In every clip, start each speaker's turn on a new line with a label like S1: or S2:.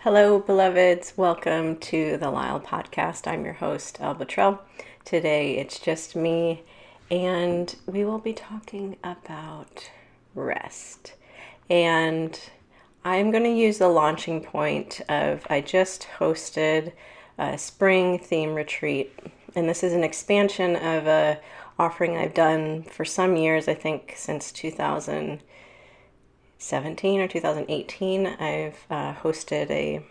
S1: Hello, beloveds. Welcome to the LYHL Podcast. I'm your host, Elle. Today it's just me, and we will be talking about rest. And I'm going to use the launching point of I just hosted a spring theme retreat, and this is an expansion of a offering I've done for some years, I think since 2017 or 2018. I've hosted a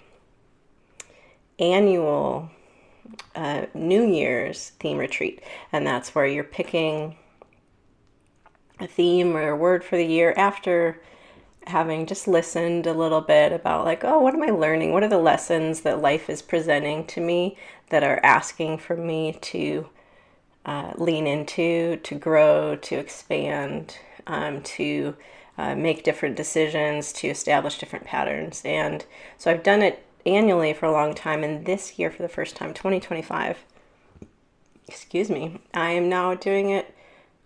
S1: annual New Year's theme retreat, and that's where you're picking a theme or a word for the year after having just listened a little bit about what am I learning? What are the lessons that life is presenting to me that are asking for me to lean into, to grow, to expand, to make different decisions, to establish different patterns. And so I've done it annually for a long time, and this year for the first time, 2025, I am now doing it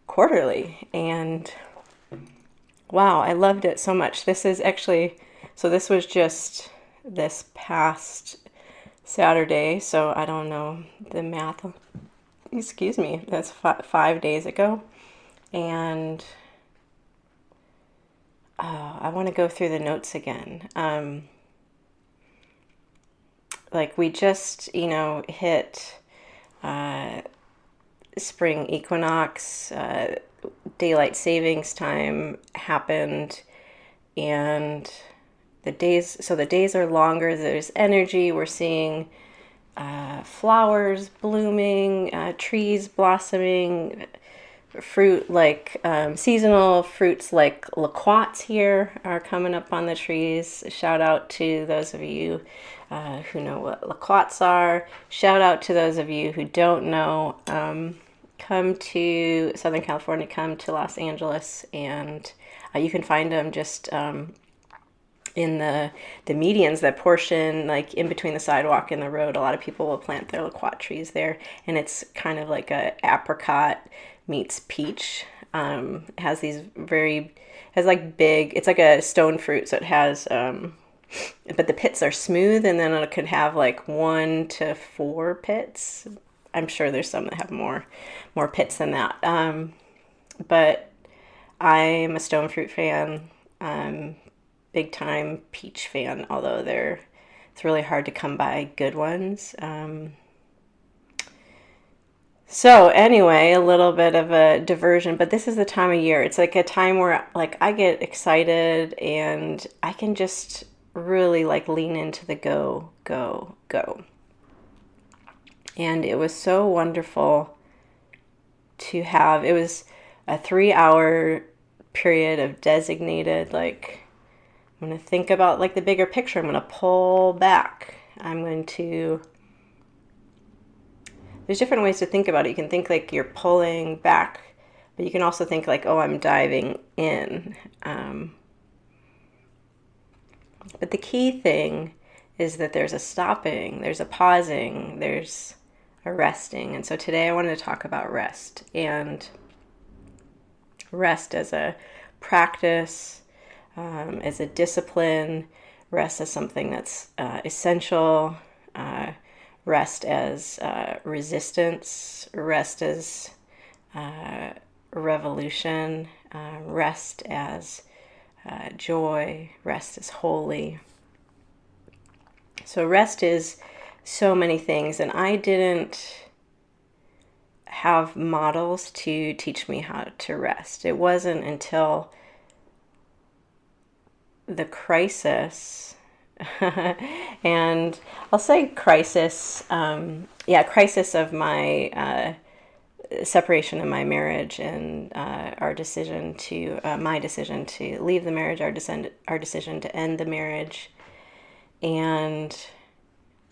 S1: quarterly, and wow, I loved it so much. This was just this past Saturday, so I don't know the math. That's 5 days ago. And I want to go through the notes again. We just, hit spring equinox, daylight savings time happened, and the days are longer. There's energy. We're seeing flowers blooming, trees blossoming, fruit seasonal fruits like loquats here are coming up on the trees. Shout out to those of you who know what loquats are. Shout out to those of you who don't know. Come to Southern California, come to Los Angeles, and you can find them just in the medians, that portion in between the sidewalk and the road. A lot of people will plant their loquat trees there, and it's kind of like a apricot meets peach. Has these big, it's like a stone fruit, so it has but the pits are smooth, and then it could have 1 to 4 pits. I'm sure there's some that have more pits than that. But I'm a stone fruit fan. Big time peach fan, although it's really hard to come by good ones. So anyway, a little bit of a diversion, but this is the time of year. It's like a time where I get excited, and I can just really lean into the go. And it was so wonderful to have. It was a 3-hour period of designated, I'm going to think about the bigger picture. I'm going to pull back. There's different ways to think about it. You can think you're pulling back, but you can also think I'm diving in. But the key thing is that there's a stopping, there's a pausing, there's a resting. And so today I wanted to talk about rest, and rest as a practice, as a discipline, rest as something that's essential, rest as resistance, rest as revolution, rest as joy, rest as holy. So rest is so many things, and I didn't have models to teach me how to rest. It wasn't until the crisis, and I'll say crisis, crisis of my separation in my marriage, and my decision to leave the marriage, our decision to end the marriage. And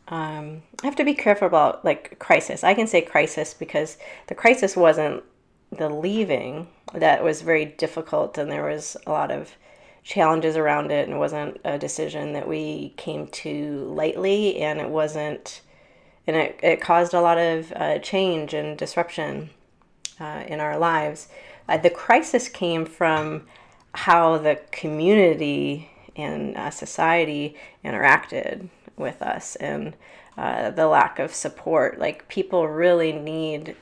S1: I have to be careful about crisis. I can say crisis because the crisis wasn't the leaving. That was very difficult, and there was a lot of challenges around it, and it wasn't a decision that we came to lightly, and it caused a lot of change and disruption in our lives. The crisis came from how the community and society interacted with us, and the lack of support. Like, people really need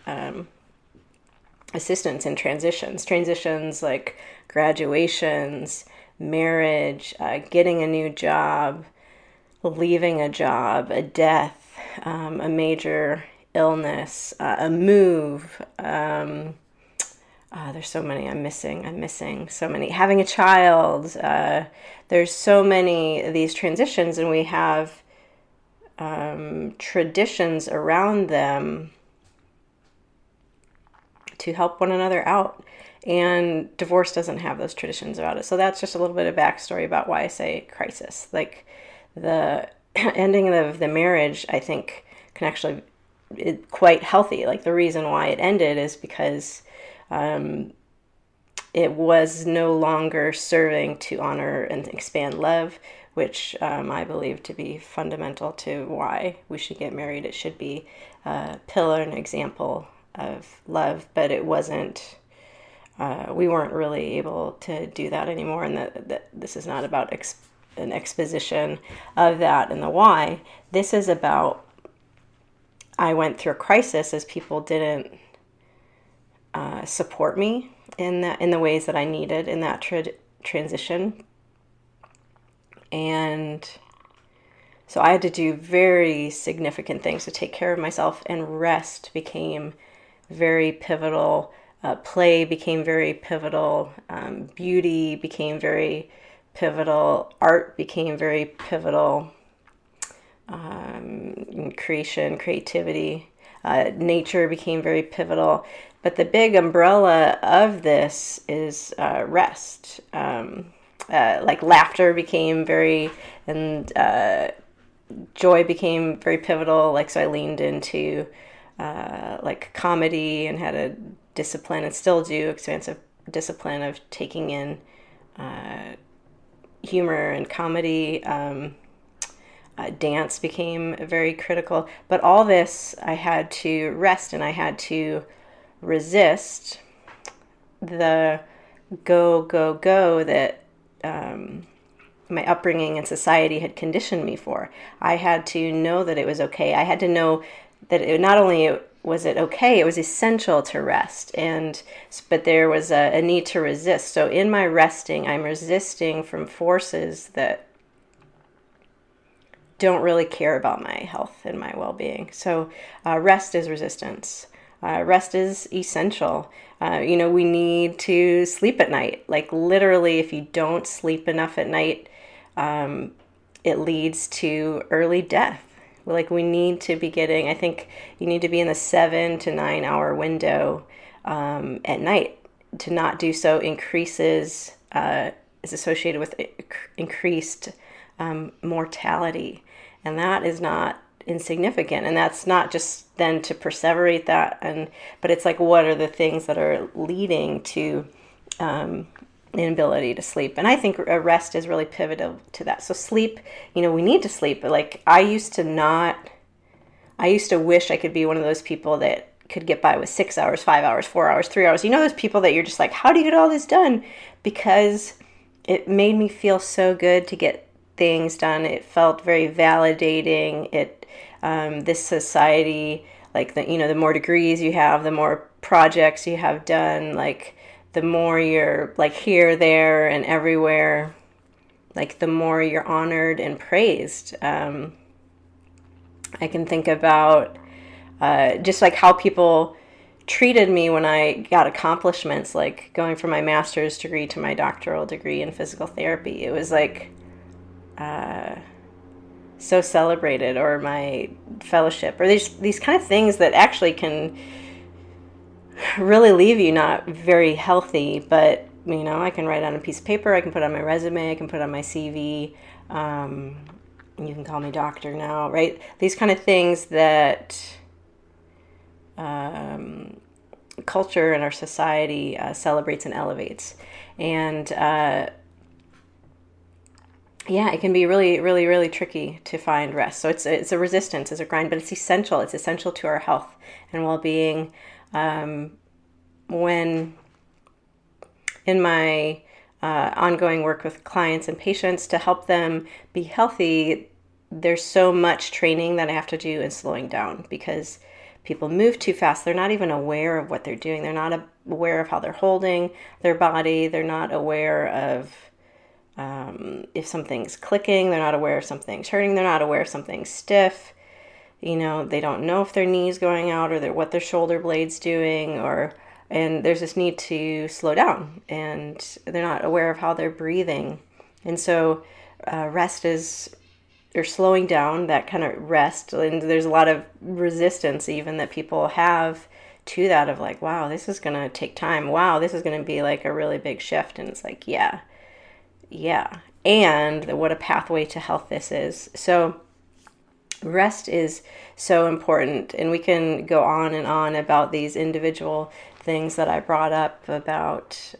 S1: assistance in transitions like graduations, marriage, getting a new job, leaving a job, a death, a major illness, a move. There's so many I'm missing so many. Having a child. There's so many of these transitions, and we have traditions around them to help one another out. And divorce doesn't have those traditions about it. So that's just a little bit of backstory about why I say crisis. Like, the ending of the marriage, I think, can actually be quite healthy. Like, the reason why it ended is because it was no longer serving to honor and expand love, which I believe to be fundamental to why we should get married. It should be a pillar and example of love, but it wasn't. We weren't really able to do that anymore, and that this is not about an exposition of that and the why. This is about, I went through a crisis as people didn't support me in the ways that I needed in that transition. And so I had to do very significant things to take care of myself, and rest became very pivotal. Play became very pivotal. Beauty became very pivotal. Art became very pivotal. Creativity, nature became very pivotal. But the big umbrella of this is rest. Like, laughter became very, and joy became very pivotal. Like, so I leaned into like comedy and had a discipline, and still do expansive discipline of taking in humor and comedy. Dance became very critical. But all this, I had to rest, and I had to resist the go that my upbringing and society had conditioned me for. I had to know that it was okay. I had to know that it not only was it okay, it was essential to rest. But there was a need to resist. So in my resting, I'm resisting from forces that don't really care about my health and my well-being. So rest is resistance. Rest is essential. We need to sleep at night. Like, literally, if you don't sleep enough at night, it leads to early death. Like, we need to be getting, I think you need to be in the 7 to 9 hour window at night. To not do so is associated with increased mortality. And that is not insignificant. And that's not just then to perseverate that, but it's like, what are the things that are leading to inability to sleep? And I think rest is really pivotal to that. So sleep, we need to sleep. But like, I used to wish I could be one of those people that could get by with 6 hours, 5 hours, 4 hours, 3 hours. Those people that you're just like, how do you get all this done? Because it made me feel so good to get things done. It felt very validating. This society, like, the more degrees you have, the more projects you have done, like, the more you're like here, there, and everywhere, like, the more you're honored and praised. I can think about just like how people treated me when I got accomplishments, like going from my master's degree to my doctoral degree in physical therapy. It was like so celebrated, or my fellowship, or these kind of things that actually can really leave you not very healthy. But I can write on a piece of paper, I can put on my resume, I can put on my CV. You can call me doctor now, right? These kind of things that culture and our society celebrates and elevates. And it can be really, really, really tricky to find rest. So it's a resistance, it's a grind, but it's essential. It's essential to our health and well-being. When in my ongoing work with clients and patients to help them be healthy, there's so much training that I have to do in slowing down because people move too fast. They're not even aware of what they're doing. They're not aware of how they're holding their body. They're not aware of if something's clicking. They're not aware if something's hurting. They're not aware if something's stiff. They don't know if their knee's going out or what their shoulder blade's doing, and there's this need to slow down, and they're not aware of how they're breathing. And so or slowing down, that kind of rest, and there's a lot of resistance even that people have to that of like, wow, this is going to take time. Wow, this is going to be like a really big shift. And it's like, yeah. And what a pathway to health this is. So rest is so important, and we can go on and on about these individual things that I brought up about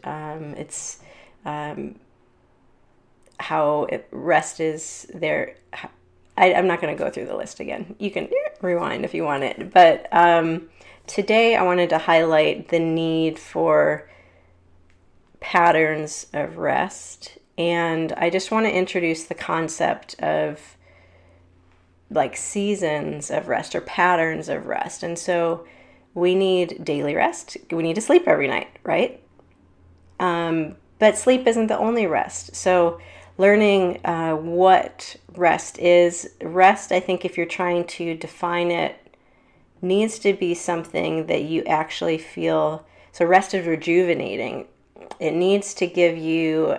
S1: how rest is there. I'm not going to go through the list again. You can rewind if you want it. But today I wanted to highlight the need for patterns of rest. And I just want to introduce the concept of like seasons of rest or patterns of rest. And so we need daily rest. We need to sleep every night, right? But sleep isn't the only rest. So learning what rest is. Rest, I think if you're trying to define it, needs to be something that you actually feel. So rest is rejuvenating. It needs to give you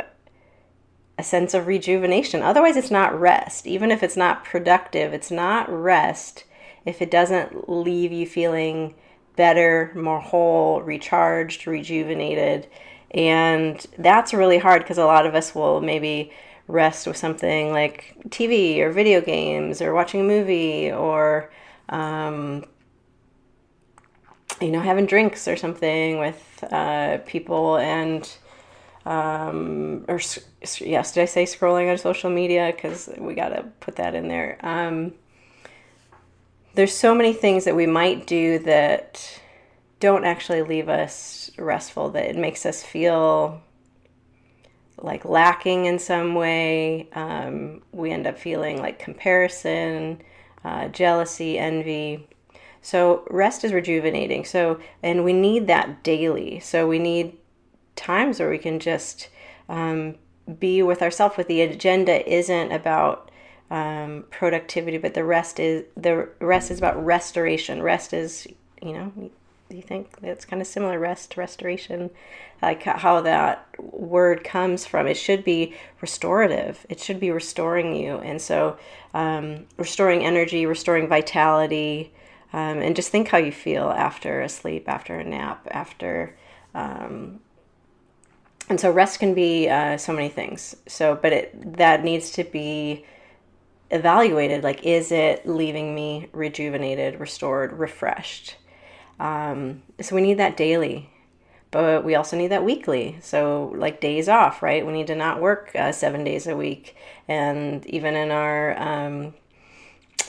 S1: a sense of rejuvenation. Otherwise, it's not rest. Even if it's not productive, it's not rest if it doesn't leave you feeling better, more whole, recharged, rejuvenated. And that's really hard because a lot of us will maybe rest with something like TV or video games or watching a movie or, having drinks or something with people and, did I say scrolling on social media? Because we got to put that in there. There's so many things that we might do that don't actually leave us restful, that it makes us feel like lacking in some way. We end up feeling like comparison, jealousy, envy. So rest is rejuvenating. And we need that daily. So we need times where we can just be with ourselves. With the agenda isn't about productivity, but the rest is about restoration. Rest is, do you think that's kind of similar? Restoration, like how that word comes from. It should be restorative. It should be restoring you. And so restoring energy, restoring vitality, and just think how you feel after a sleep, after a nap, after... And so rest can be so many things. But that needs to be evaluated. Like, is it leaving me rejuvenated, restored, refreshed? So we need that daily, but we also need that weekly. So like days off, right? We need to not work 7 days a week. And even in our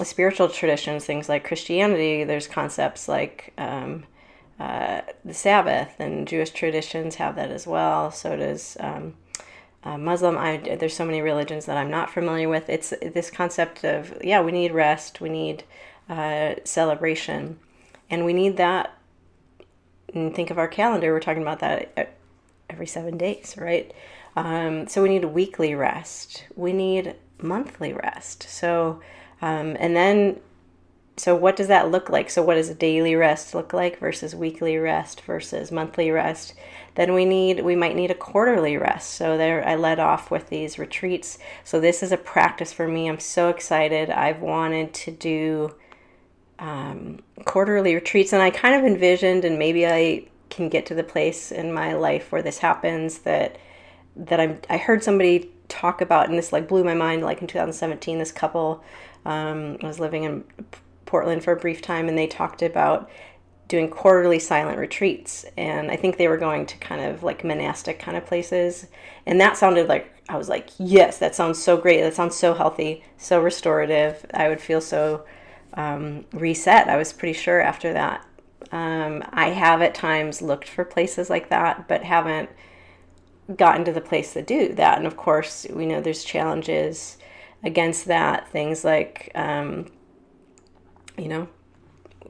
S1: spiritual traditions, things like Christianity, there's concepts like the Sabbath, and Jewish traditions have that as well. So does Muslim. There's so many religions that I'm not familiar with. It's this concept of, we need rest, we need celebration, and we need that. And think of our calendar. We're talking about that every 7 days, right? So we need weekly rest. We need monthly rest. So So what does that look like? So what does a daily rest look like versus weekly rest versus monthly rest? Then we might need a quarterly rest. So there, I led off with these retreats. So this is a practice for me. I'm so excited. I've wanted to do quarterly retreats, and I kind of envisioned, and maybe I can get to the place in my life where this happens, that I heard somebody talk about, and this like blew my mind, like in 2017, this couple was living in Portland for a brief time, and they talked about doing quarterly silent retreats. And I think they were going to kind of like monastic kind of places. And that sounded like, I was like, yes, that sounds so great. That sounds so healthy, so restorative. I would feel so reset. I was pretty sure after that. I have at times looked for places like that, but haven't gotten to the place to do that. And of course, we know there's challenges against that. Things like,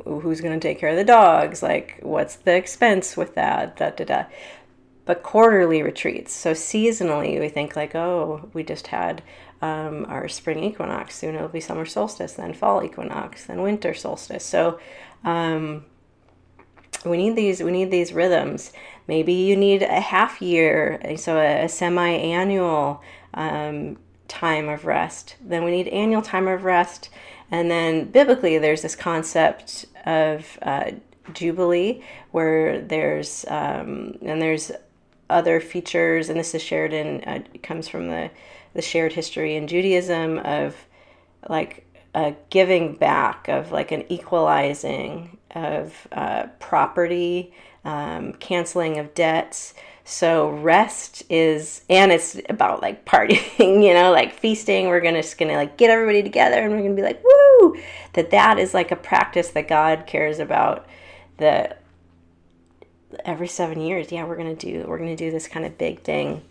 S1: who's going to take care of the dogs? Like, what's the expense with that? Da, da, da. But quarterly retreats. So seasonally, we think like, oh, we just had our spring equinox. Soon it'll be summer solstice, then fall equinox, then winter solstice. So we need these rhythms. Maybe you need a half year, so a semi-annual time of rest. Then we need annual time of rest. And then biblically, there's this concept of Jubilee, where there's other features, and this is shared in, it comes from the shared history in Judaism of like a giving back, of like an equalizing of property, canceling of debts. So rest is, and it's about like partying, like feasting. We're just gonna like get everybody together and we're gonna be like, woo! That is like a practice that God cares about. That every 7 years, we're gonna do this kind of big thing,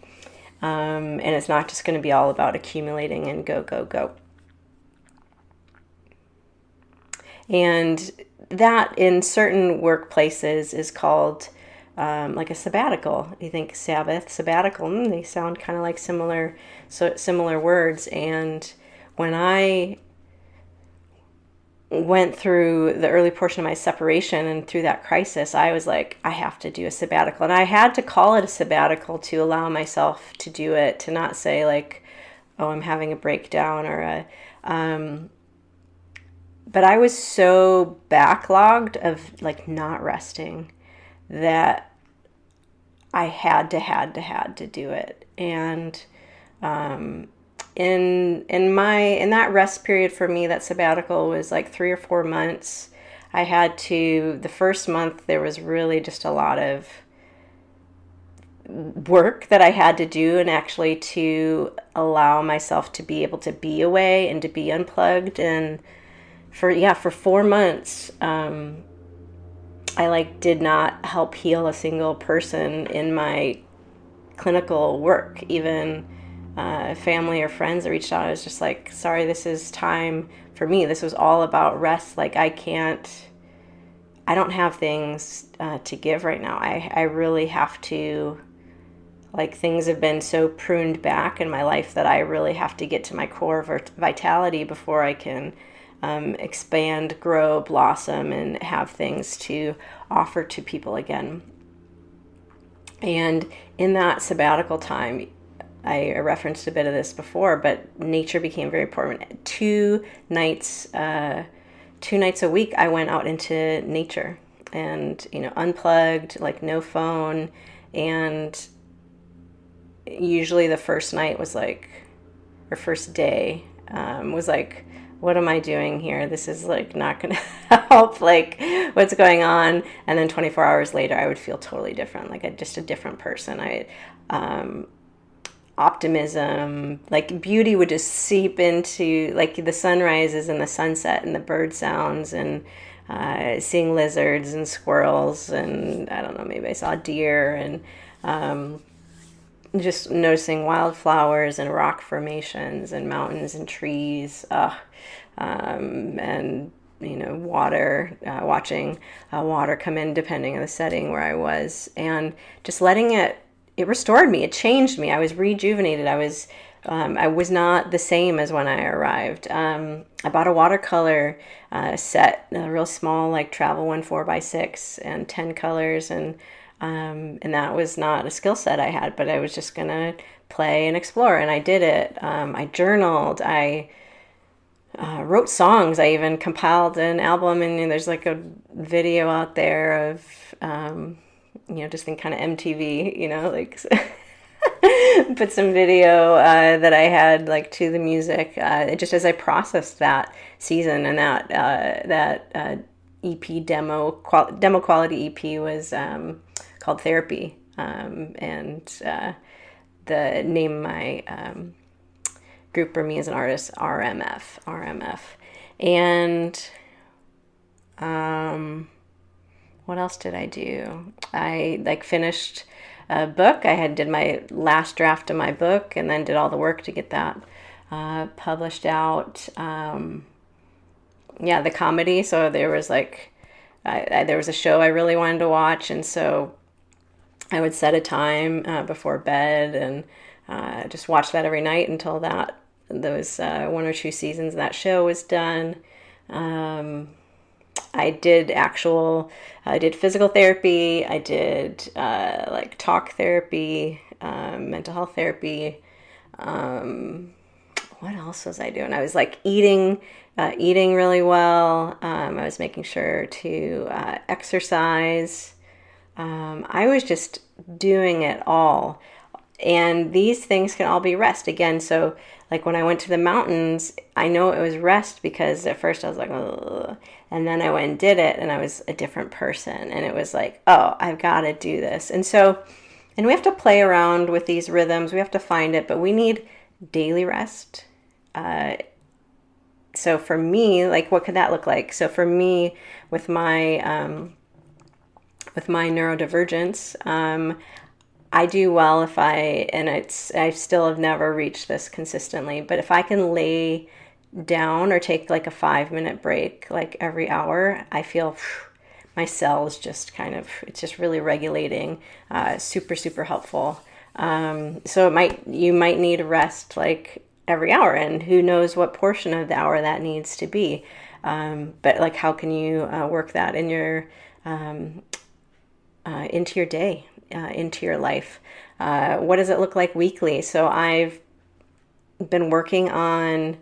S1: and it's not just gonna be all about accumulating and go go go. And that in certain workplaces is called like a sabbatical. You think Sabbath, sabbatical, they sound kind of like similar words. And when I went through the early portion of my separation and through that crisis, I was like, I have to do a sabbatical. And I had to call it a sabbatical to allow myself to do it, to not say like, oh, I'm having a breakdown or a... But I was so backlogged of like not resting that I had to do it. And in that rest period for me, that sabbatical was like 3 or 4 months. I had to, the first month, there was really just a lot of work that I had to do, and actually to allow myself to be able to be away and to be unplugged. And for 4 months, I like did not help heal a single person in my clinical work. Even family or friends that reached out, I was just like, sorry, this is time for me. This was all about rest. Like I don't have things to give right now. I really have to, like things have been so pruned back in my life that I really have to get to my core vitality before I can expand, grow, blossom, and have things to offer to people again. And in that sabbatical time, I referenced a bit of this before, but nature became very important. 2 nights a week, I went out into nature and, unplugged, like no phone. And usually the first night was like, or first day was like, what am I doing here? This is like not going to help, like what's going on? And then 24 hours later, I would feel totally different, like just a different person. Optimism, like beauty would just seep into like the sunrises and the sunset and the bird sounds, and seeing lizards and squirrels, and I don't know, maybe I saw a deer, and just noticing wildflowers and rock formations and mountains and trees, and water, watching water come in depending on the setting where I was, and just letting it restored me. It changed me. I was rejuvenated. I was not the same as when I arrived. I bought a watercolor set, a real small, like travel one 4x6 and 10 colors, and that was not a skill set I had, but I was just gonna play and explore, and I did it. I journaled. I wrote songs. I even compiled an album, and there's like a video out there of just in kind of MTV, like put some video that I had like to the music, just as I processed that season. And that EP demo quality EP was called Therapy, and the name of my group for me as an artist, RMF. And what else did I do? I finished book. I had did my last draft of my book and then did all the work to get that published out. The comedy. So there was there was a show I really wanted to watch, and so I would set a time before bed and just watch that every night until those 1 or 2 seasons of that show was done. I did physical therapy. I did talk therapy, mental health therapy. What else was I doing? I was eating really well. I was making sure to exercise. I was just doing it all. And these things can all be rest again. So when I went to the mountains, I know it was rest because at first I was like, ugh. And then I went and did it and I was a different person. And it was oh, I've got to do this. And we have to play around with these rhythms. We have to find it, but we need daily rest. So for me, what could that look like? So for me, with my neurodivergence, I do well if I still have never reached this consistently, but if I can lay down or take a 5-minute break, every hour, I feel my cells just it's just really regulating, super, super helpful. So you might need a rest every hour, and who knows what portion of the hour that needs to be. But how can you work that in your into your day, into your life? What does it look like weekly? So I've been working on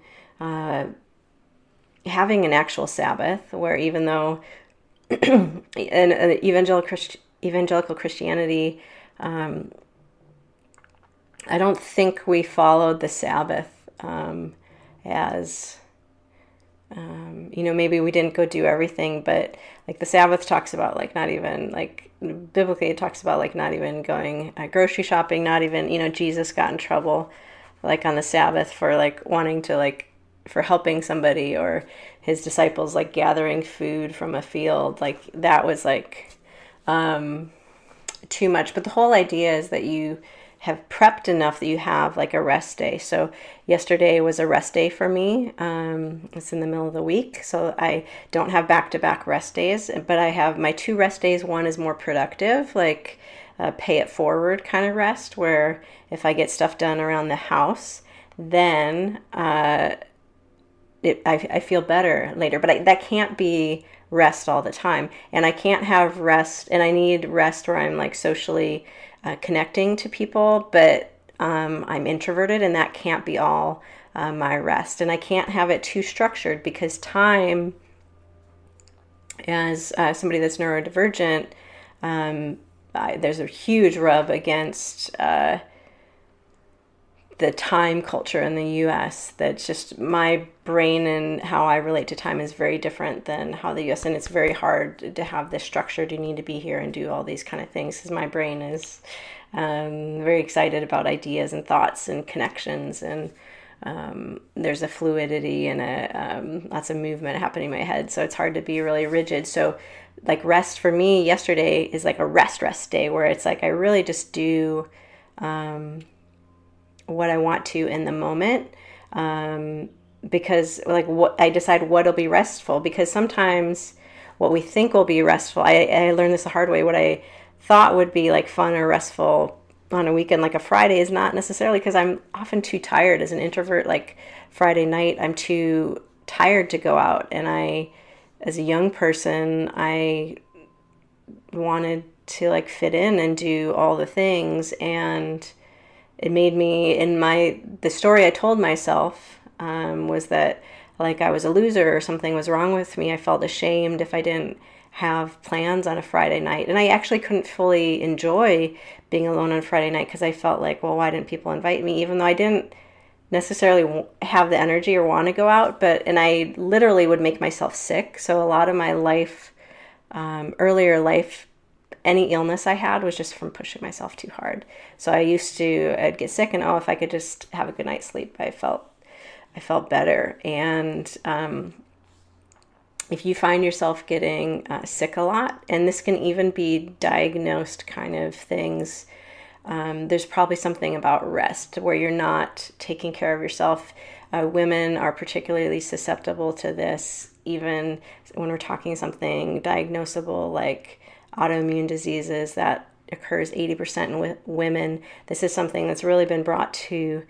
S1: having an actual Sabbath, where even though in evangelical Christianity, I don't think we followed the Sabbath as maybe we didn't go do everything, but the Sabbath talks about not even biblically it talks about not even going grocery shopping, not even Jesus got in trouble on the Sabbath for wanting to for helping somebody, or his disciples gathering food from a field. That was too much. But the whole idea is that you have prepped enough that you have a rest day. So yesterday was a rest day for me. It's in the middle of the week, so I don't have back-to-back rest days, but I have my 2 rest days. One is more productive, pay it forward kind of rest, where if I get stuff done around the house, then I feel better later. But that can't be rest all the time, and I can't have rest, and I need rest where I'm socially connecting to people, but I'm introverted, and that can't be all my rest. And I can't have it too structured, because time, as somebody that's neurodivergent, there's a huge rub against the time culture in the US. That's just my brain, and how I relate to time is very different than how the US, and it's very hard to have this structure. You need to be here and do all these kind of things, because my brain is very excited about ideas and thoughts and connections, and there's a fluidity and lots of movement happening in my head, so it's hard to be really rigid. So rest for me yesterday is a rest day, where it's I really just do what I want to in the moment, because what I decide what'll be restful, because sometimes what we think will be restful, I learned this the hard way. What I thought would be fun or restful on a weekend, a Friday, is not necessarily, because I'm often too tired as an introvert. Friday night, I'm too tired to go out, and as a young person, I wanted to fit in and do all the things, and it made me, the story I told myself was that I was a loser or something was wrong with me. I felt ashamed if I didn't have plans on a Friday night. And I actually couldn't fully enjoy being alone on Friday night, because I felt well, why didn't people invite me? Even though I didn't necessarily have the energy or want to go out, and I literally would make myself sick. So a lot of my life, earlier life, any illness I had was just from pushing myself too hard. So I'd get sick, and if I could just have a good night's sleep, I felt better. And if you find yourself getting sick a lot, and this can even be diagnosed kind of things, there's probably something about rest where you're not taking care of yourself. Women are particularly susceptible to this, even when we're talking something diagnosable like autoimmune diseases that occurs 80% in women. This is something that's really been brought to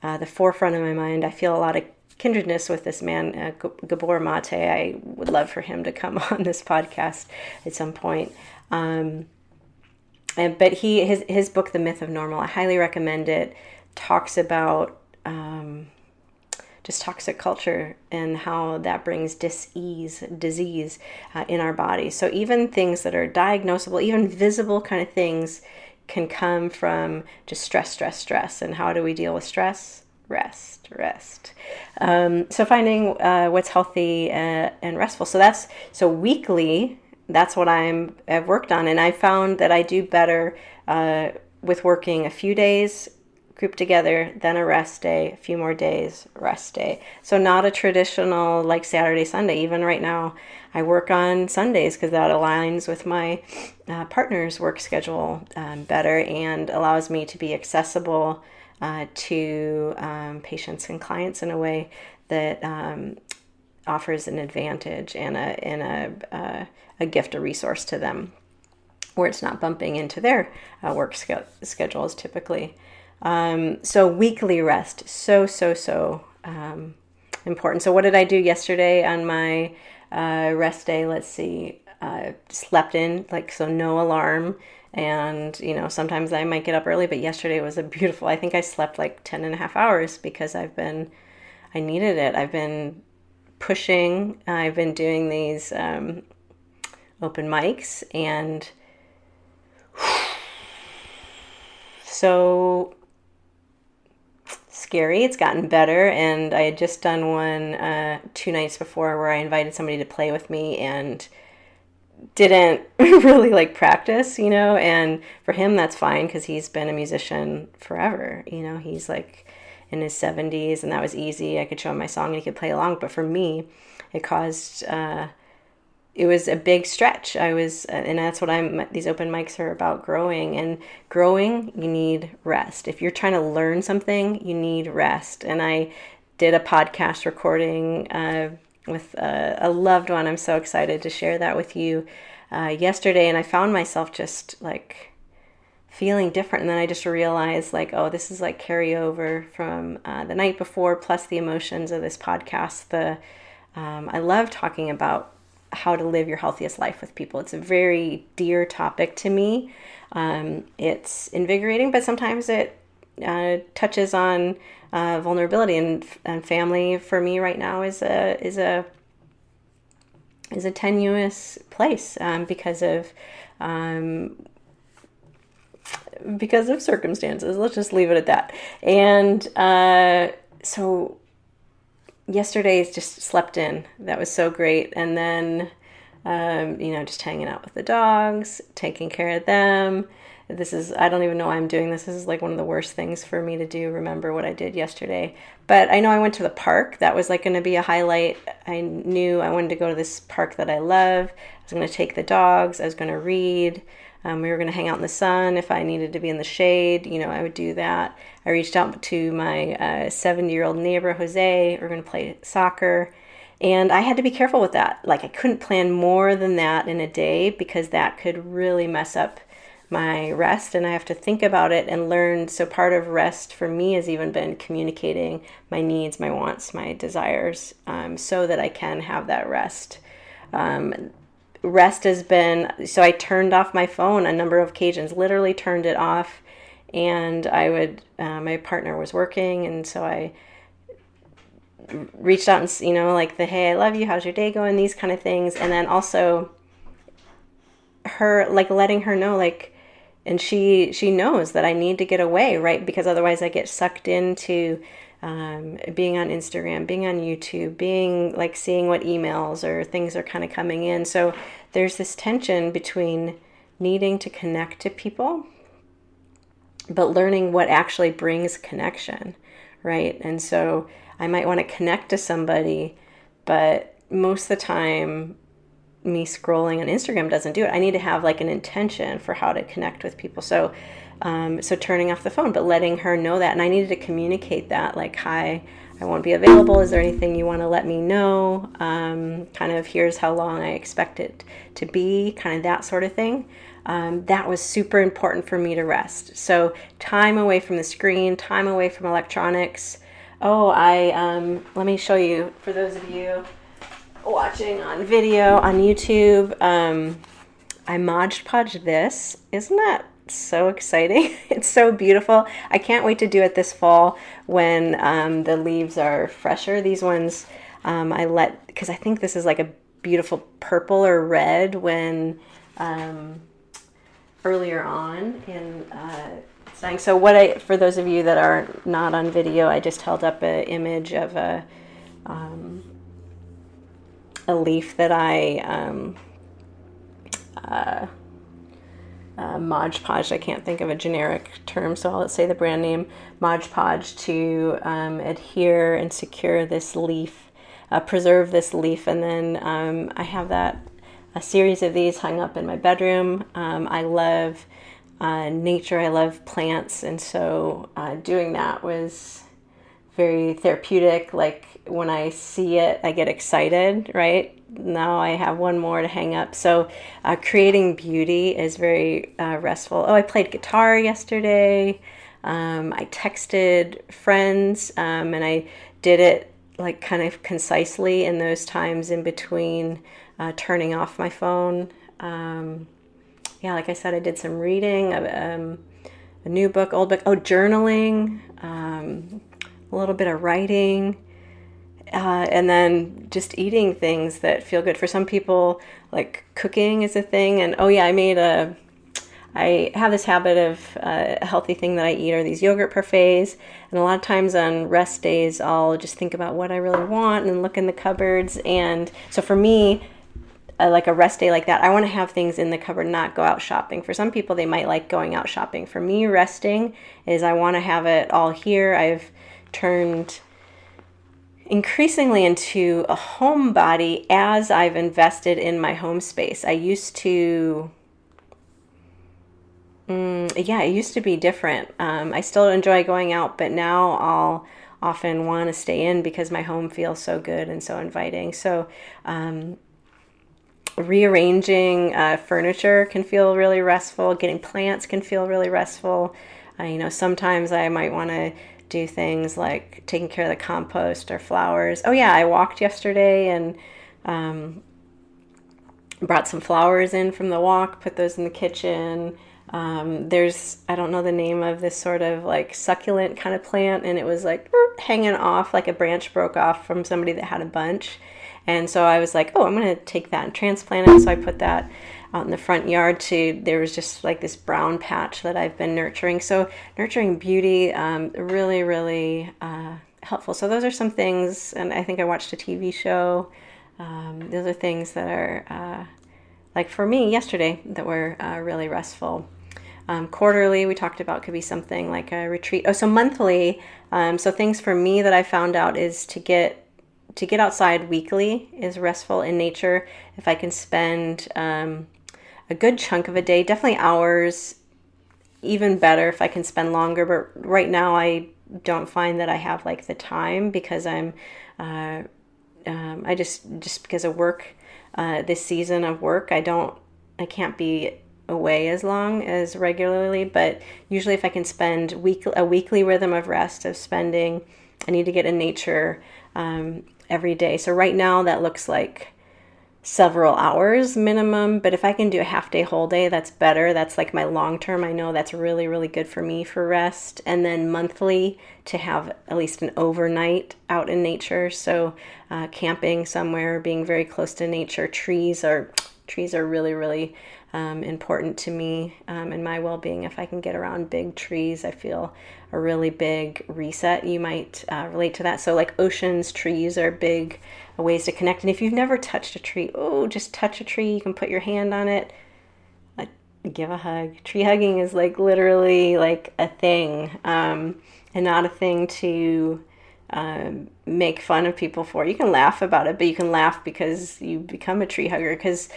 S1: the forefront of my mind. I feel a lot of kindredness with this man, Gabor Mate. I would love for him to come on this podcast at some point. But his book, The Myth of Normal, I highly recommend it. Talks about just toxic culture and how that brings disease in our bodies. So even things that are diagnosable, even visible kind of things, can come from just stress. And how do we deal with stress? Rest. So finding what's healthy and restful. So weekly, that's what I've worked on, and I found that I do better with working a few days grouped together, then a rest day, a few more days, rest day. So not a traditional like Saturday, Sunday. Even right now, I work on Sundays because that aligns with my partner's work schedule better and allows me to be accessible to patients and clients in a way that offers an advantage and a gift, a resource to them, where it's not bumping into their work schedules typically. So weekly rest, so important. So what did I do yesterday on my rest day? Let's see, slept in, so no alarm. And, sometimes I might get up early, but yesterday was I think I slept 10 and a half hours because I needed it. I've been pushing, I've been doing these open mics, and so scary. It's gotten better, and I had just done one 2 nights before where I invited somebody to play with me and didn't really practice, and for him that's fine because he's been a musician forever. He's in his 70s, and that was easy. I could show him my song and he could play along. But for me, it caused it was a big stretch. And that's what these open mics are about, growing. And growing, you need rest. If you're trying to learn something, you need rest. And I did a podcast recording with a loved one. I'm so excited to share that with you yesterday. And I found myself just feeling different. And then I just realized this is carryover from the night before, plus the emotions of this podcast. I love talking about how to live your healthiest life with people. It's a very dear topic to me. It's invigorating, but sometimes it touches on vulnerability, and family for me right now is a tenuous place because of circumstances. Let's just leave it at that. And so yesterday just slept in. That was so great. And then, just hanging out with the dogs, taking care of them. I don't even know why I'm doing this. This is one of the worst things for me to do, remember what I did yesterday. But I know I went to the park. That was going to be a highlight. I knew I wanted to go to this park that I love. I was going to take the dogs. I was going to read. We were going to hang out in the sun. If I needed to be in the shade, I would do that. I reached out to my 70-year-old neighbor, Jose. We're going to play soccer. And I had to be careful with that. I couldn't plan more than that in a day because that could really mess up my rest. And I have to think about it and learn. So part of rest for me has even been communicating my needs, my wants, my desires, so that I can have that rest. Rest has been, so I turned off my phone a number of occasions, literally turned it off, and my partner was working, and so I reached out and, hey, I love you, how's your day going, these kind of things, and then also her, letting her know, and she knows that I need to get away, right, because otherwise I get sucked into being on Instagram, being on YouTube, being seeing what emails or things are kind of coming in. So there's this tension between needing to connect to people, but learning what actually brings connection, right? And so I might want to connect to somebody, but most of the time me scrolling on Instagram doesn't do it. I need to have an intention for how to connect with people. So So turning off the phone, but letting her know that. And I needed to communicate that, like, hi, I won't be available. Is there anything you want to let me know? Kind of, here's how long I expect it to be, kind of that sort of thing. That was super important for me to rest. So time away from the screen, time away from electronics. Let me show you, for those of you watching on video on YouTube, I Mod Podged this. Isn't that so exciting? It's so beautiful. I can't wait to do it this fall when the leaves are fresher. These ones because I think this is like a beautiful purple or red when earlier on in studying. So for those of you that are not on video, I just held up an image of a leaf that I Mod Podge. I can't think of a generic term, so I'll say the brand name, Mod Podge, to adhere and secure this leaf, preserve this leaf. And then I have a series of these hung up in my bedroom. I love nature, I love plants, and so doing that was very therapeutic. Like, when I see it, I get excited, right? Now I have one more to hang up. So creating beauty is very restful. I played guitar yesterday. I texted friends, and I did it like kind of concisely in those times in between turning off my phone. Like I said, I did some reading, a new book, old book, journaling, a little bit of writing. And then just eating things that feel good. For some people, like, cooking is a thing. And I have this habit of a healthy thing that I eat are these yogurt parfaits. And a lot of times on rest days, I'll just think about what I really want and look in the cupboards. And so for me, like a rest day like that, I want to have things in the cupboard, not go out shopping. For some people, they might like going out shopping. For me, resting is I want to have it all here. I've turned increasingly into a homebody as I've invested in my home space. I used to, it used to be different. I still enjoy going out, but now I'll often want to stay in because my home feels so good and so inviting. So rearranging furniture can feel really restful. Getting plants can feel really restful. Sometimes I might want to do things like taking care of the compost or flowers. I walked yesterday and brought some flowers in from the walk, put those in the kitchen. I don't know the name of this sort of like succulent kind of plant, and it was like hanging off, like a branch broke off from somebody that had a bunch. And so I was like, I'm going to take that and transplant it. So I put that out in the front yard there was just like this brown patch that I've been nurturing. So nurturing beauty, really, really helpful. So those are some things, and I think I watched a TV show. Those are things that are, like for me yesterday, that were really restful. Quarterly, we talked about, could be something like a retreat. So monthly, so things for me that I found out is to get outside weekly is restful in nature. If I can spend a good chunk of a day, definitely hours, even better if I can spend longer. But right now I don't find that I have like the time because I just because of work, this season of work, I can't be away as long as regularly. But usually if I can spend a weekly rhythm of rest, of spending, I need to get in nature every day. So right now that looks like several hours minimum, but if I can do a half day, whole day, that's better. That's like my long term. I know that's really, really good for me for rest. And then monthly, to have at least an overnight out in nature. So camping somewhere, being very close to nature. Trees are really, really important to me and my well-being. If I can get around big trees, I feel a really big reset. You might relate to that. So like oceans, trees are big ways to connect. And if you've never touched a tree, just touch a tree. You can put your hand on it. Give a hug. Tree hugging is like literally like a thing, and not a thing to make fun of people for. You can laugh about it, but you can laugh because you become a tree hugger, because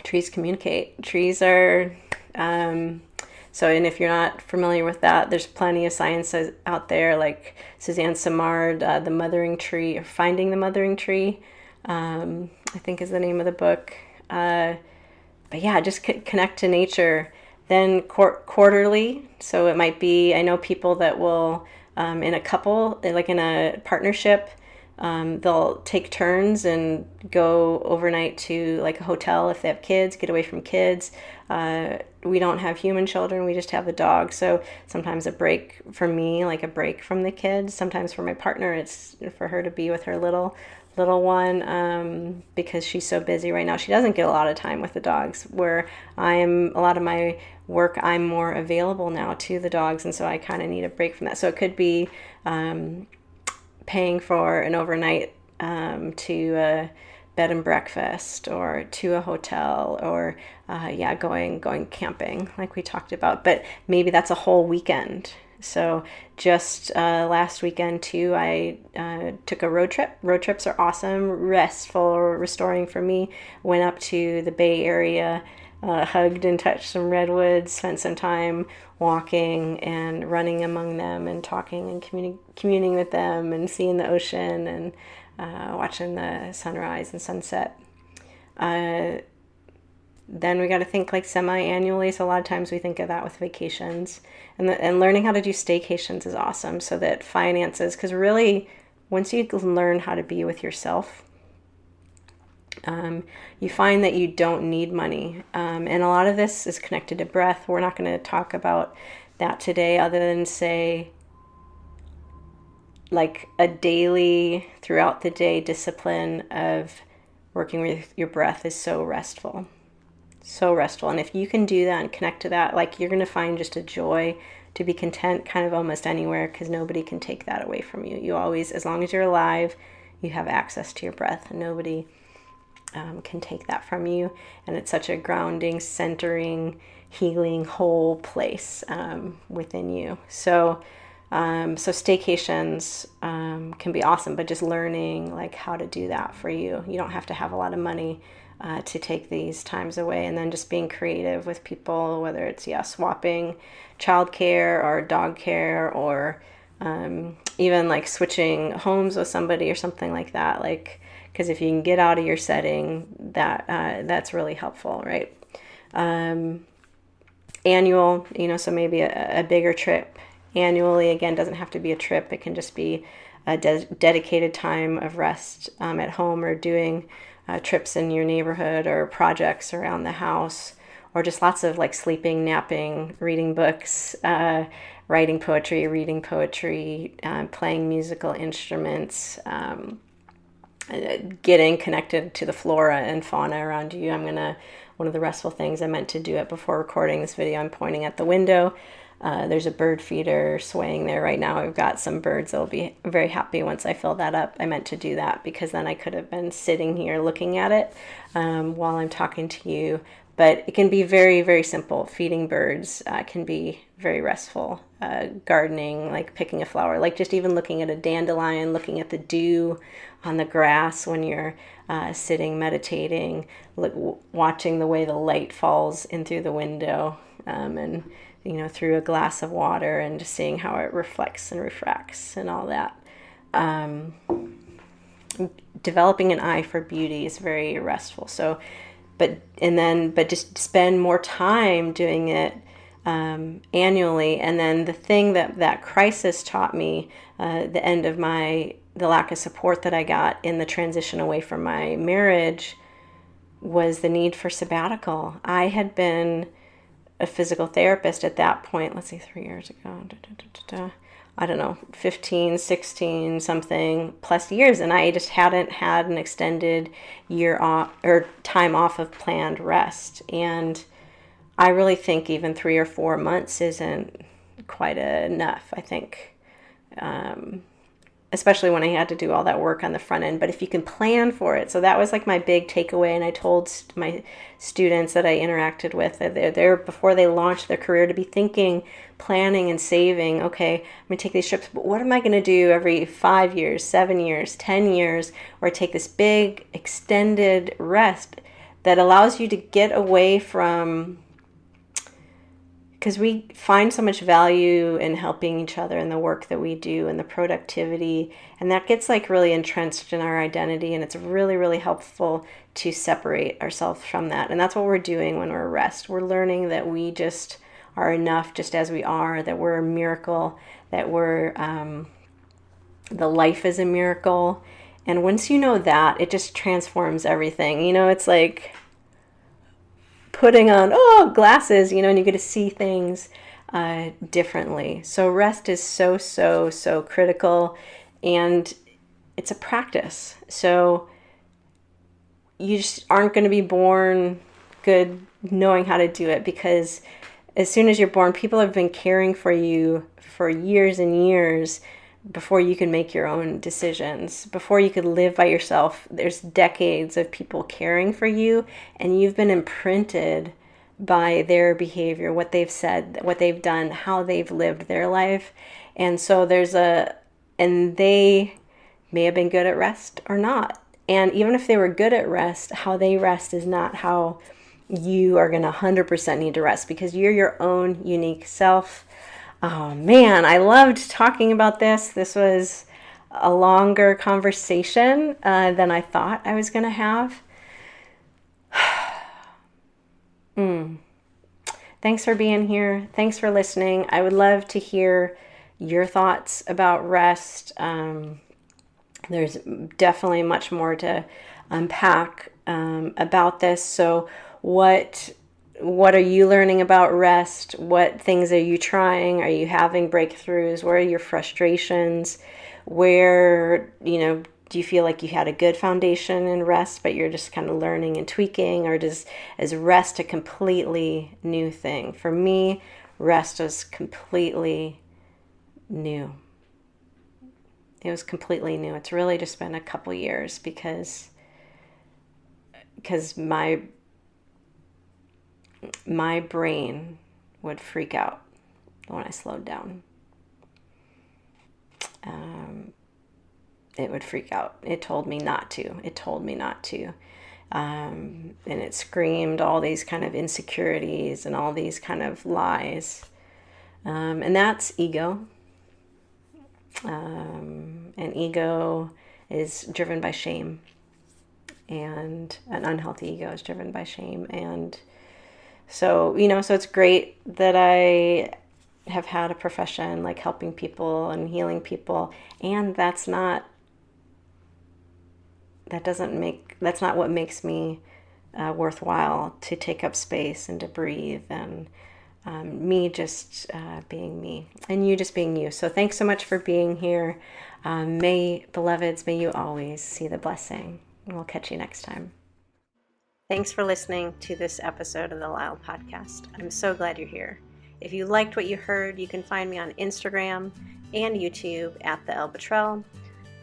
S1: trees communicate. Trees are And if you're not familiar with that, there's plenty of science out there, like Suzanne Simard, The Mothering Tree, or Finding the Mothering Tree, I think is the name of the book. But yeah, just connect to nature. Then quarterly, so it might be, I know people that will, in a couple, like in a partnership, they'll take turns and go overnight to like a hotel if they have kids, get away from kids. We don't have human children, we just have the dog. So sometimes a break for me, like a break from the kids. Sometimes for my partner, it's for her to be with her little one, because she's so busy right now. She doesn't get a lot of time with the dogs, where a lot of my work, I'm more available now to the dogs, and so I kind of need a break from that. So it could be paying for an overnight to a bed and breakfast, or to a hotel, or going camping like we talked about. But maybe that's a whole weekend. So just last weekend too, I took a road trip. Road trips are awesome, restful, restoring for me. Went up to the Bay Area, hugged and touched some redwoods, spent some time walking and running among them and talking and communing with them and seeing the ocean and watching the sunrise and sunset. Then we got to think like semi-annually. So a lot of times we think of that with vacations, and learning how to do staycations is awesome. So that finances, because really once you learn how to be with yourself, you find that you don't need money. And a lot of this is connected to breath. We're not going to talk about that today, other than say like a daily, throughout the day discipline of working with your breath is so restful. So restful. And if you can do that and connect to that, like, you're going to find just a joy to be content kind of almost anywhere, because nobody can take that away from you. You always, as long as you're alive, you have access to your breath, and nobody can take that from you. And it's such a grounding, centering, healing, whole place within you. So staycations can be awesome, but just learning like how to do that for you. You don't have to have a lot of money to take these times away, and then just being creative with people, whether it's swapping childcare or dog care, or even like switching homes with somebody or something like that. Like, because if you can get out of your setting, that's really helpful, right? Annual, so maybe a bigger trip annually. Again, doesn't have to be a trip. It can just be a dedicated time of rest at home, or doing trips in your neighborhood, or projects around the house, or just lots of like sleeping, napping, reading books, writing poetry, reading poetry, playing musical instruments, getting connected to the flora and fauna around you. One of the restful things I meant to do it before recording this video, I'm pointing at the window. There's a bird feeder swaying there right now. I've got some birds that will be very happy once I fill that up. I meant to do that because then I could have been sitting here looking at it while I'm talking to you. But it can be very, very simple. Feeding birds can be very restful. Gardening, like picking a flower, like just even looking at a dandelion, looking at the dew on the grass when you're sitting, meditating, watching the way the light falls in through the window, and through a glass of water, and just seeing how it reflects and refracts and all that. Developing an eye for beauty is very restful. So, but just spend more time doing it annually. And then the thing that crisis taught me, the end of the lack of support that I got in the transition away from my marriage, was the need for sabbatical. I had been a physical therapist at that point, 3 years ago, I don't know, 15, 16 something plus years, and I just hadn't had an extended year off or time off of planned rest. And I really think even 3 or 4 months isn't quite enough, I think, especially when I had to do all that work on the front end. But if you can plan for it. So that was like my big takeaway. And I told my students that I interacted with that they're before they launch their career, to be thinking, planning and saving. Okay, I'm going to take these trips, but what am I going to do every 5 years, 7 years, 10 years, or take this big extended rest that allows you to get away from because we find so much value in helping each other in the work that we do and the productivity, and that gets like really entrenched in our identity, and it's really, really helpful to separate ourselves from that. And that's what we're doing when we're rest. We're learning that we just are enough just as we are, that we're a miracle, that we're the life is a miracle. And once you know that, it just transforms everything. It's like putting on glasses, and you get to see things differently. So rest is so critical, and it's a practice. So you just aren't going to be born good knowing how to do it, because as soon as you're born, people have been caring for you for years and years before you can make your own decisions, before you could live by yourself. There's decades of people caring for you, and you've been imprinted by their behavior, what they've said, what they've done, how they've lived their life. And so and they may have been good at rest or not. And even if they were good at rest, how they rest is not how you are going to 100% need to rest, because you're your own unique self. Oh man, I loved talking about this. This was a longer conversation than I thought I was going to have. Thanks for being here. Thanks for listening. I would love to hear your thoughts about rest. There's definitely much more to unpack about this. So what are you learning about rest? What things are you trying? Are you having breakthroughs? Where are your frustrations? Where, do you feel like you had a good foundation in rest, but you're just kind of learning and tweaking? Or is rest a completely new thing? For me, rest was completely new. It was completely new. It's really just been a couple years because my brain would freak out when I slowed down. It would freak out. It told me not to. And it screamed all these kind of insecurities and all these kind of lies. And that's ego. And ego is driven by shame. And an unhealthy ego is driven by shame. And so, so it's great that I have had a profession like helping people and healing people. And that's not what makes me worthwhile to take up space and to breathe, and me just being me and you just being you. So thanks so much for being here. Beloveds, may you always see the blessing. And we'll catch you next time. Thanks for listening to this episode of the LYHL Podcast. I'm so glad you're here. If you liked what you heard, you can find me on Instagram and YouTube at the Elle,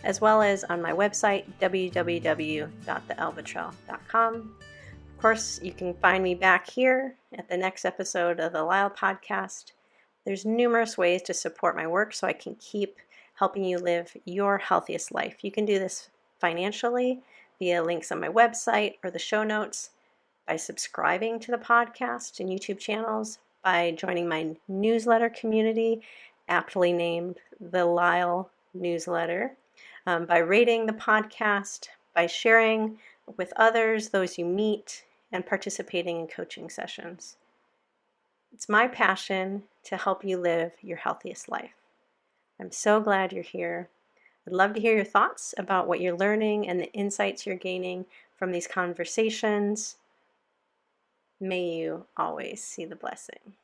S1: as well as on my website, www.theellebetrell.com. Of course, you can find me back here at the next episode of the LYHL Podcast. There's numerous ways to support my work so I can keep helping you live your healthiest life. You can do this financially via links on my website or the show notes, by subscribing to the podcast and YouTube channels, by joining my newsletter community, aptly named the LYHL Newsletter, by rating the podcast, by sharing with others, those you meet, and participating in coaching sessions. It's my passion to help you live your healthiest life. I'm so glad you're here. I'd love to hear your thoughts about what you're learning and the insights you're gaining from these conversations. May you always see the blessing.